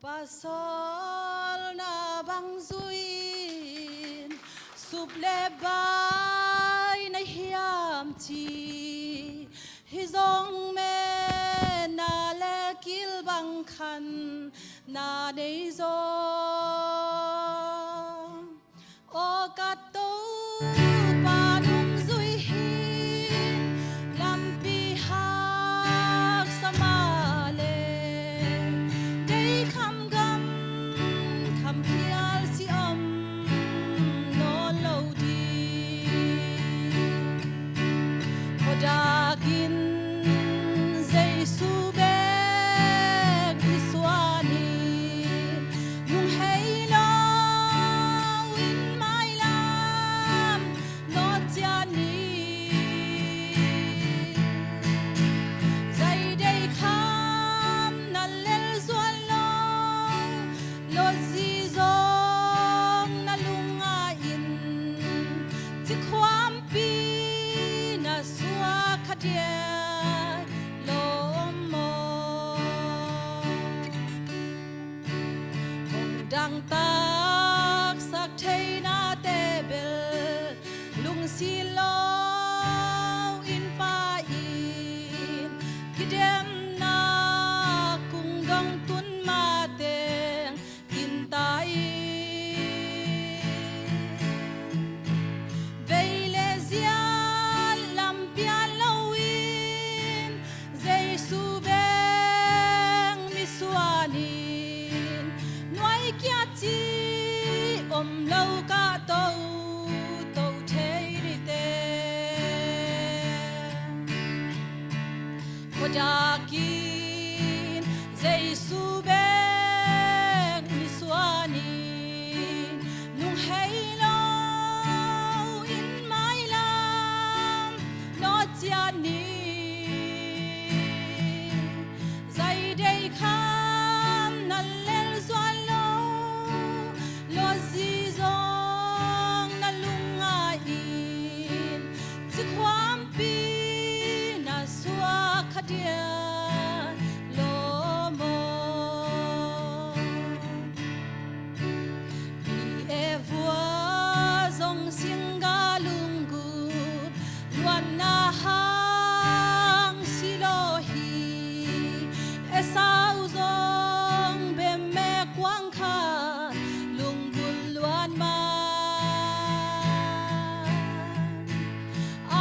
Pasol na bangzuin suplebay na hiam chi hizong me na lekil bangkhan na neizong o kato panung zuihin lampihak samale day kham gam kham hial si no lo di Kodagin zay subek iswani nung haylo in my lam not yani zay day kham na lel zuan lo zizong na lungain ti kwam pi na suwa kadia lo mo kong dang tak sak thei na te bel lung si lo in pa in kidem na kung dong tun ma teng in tai veile zia lampia lowin zay subeng misuanin noi kya chi om lâu ka tâu tâu thei ni te Kodakin zay subeng misuanin nung haylo in my lam not yani zay day kham na lel zuan lo zizong na lungain ti kwam pi na suwa kadia lo mo bi evua zong singa lunggut luan na hang silohi esau zong bemme kwang kha lunggul luan ma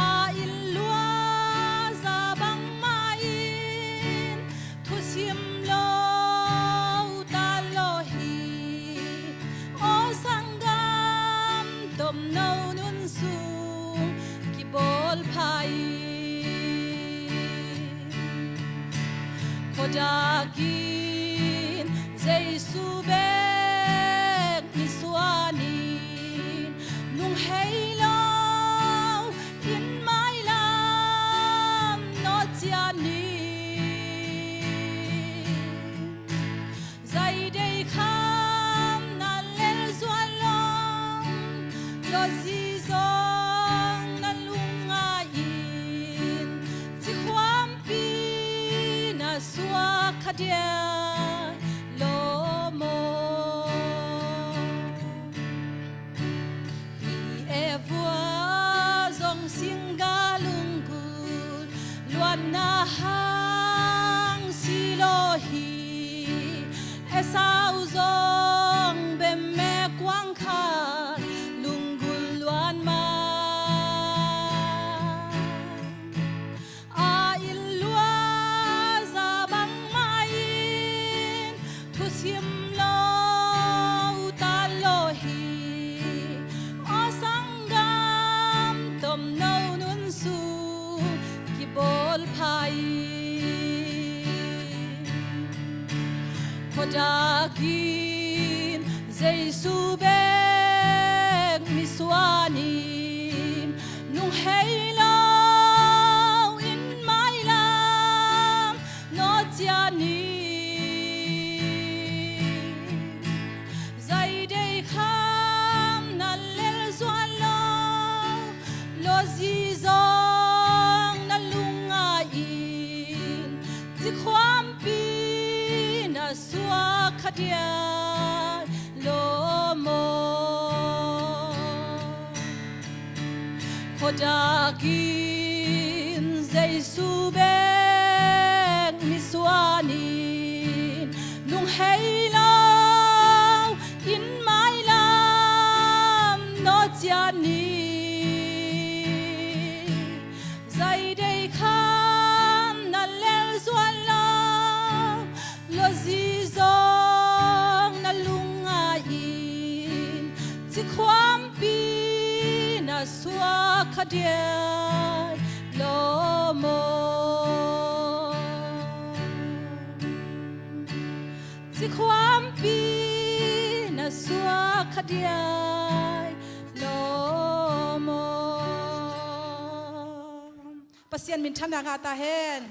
a ilua za bang main thu sim lo ta lohi o sangam tom nau nun sung ki bol phai Kodagin zay subek misuanin nung haylo in my lam not yani zay day kham na lel zuan lo zizong na lungain ti kwam pi na suwa kadia lo mo hi evua zong singa lunggul luan na hang silohi esau zong bemme kwang kha lunggul luan ma a ilua za bang main thu sim lo ta lohi o sangam tom nau nun su ki bol phai Kodagin zay subek misuanin nung haylo in my lam not yani zay day kham na lel zuan lo zizong na lungain ti kwam pi na suwa dia lo mo Khodakin Giêsu ben mi suanin nung hay lao in mai lam no chiani zai dei kham na lel zuan lao lo zi zong na lunga in chi khwam pi na swa khadia lo mo chi khwam pi na swa khadia lo mo pasian min thana ga ta hen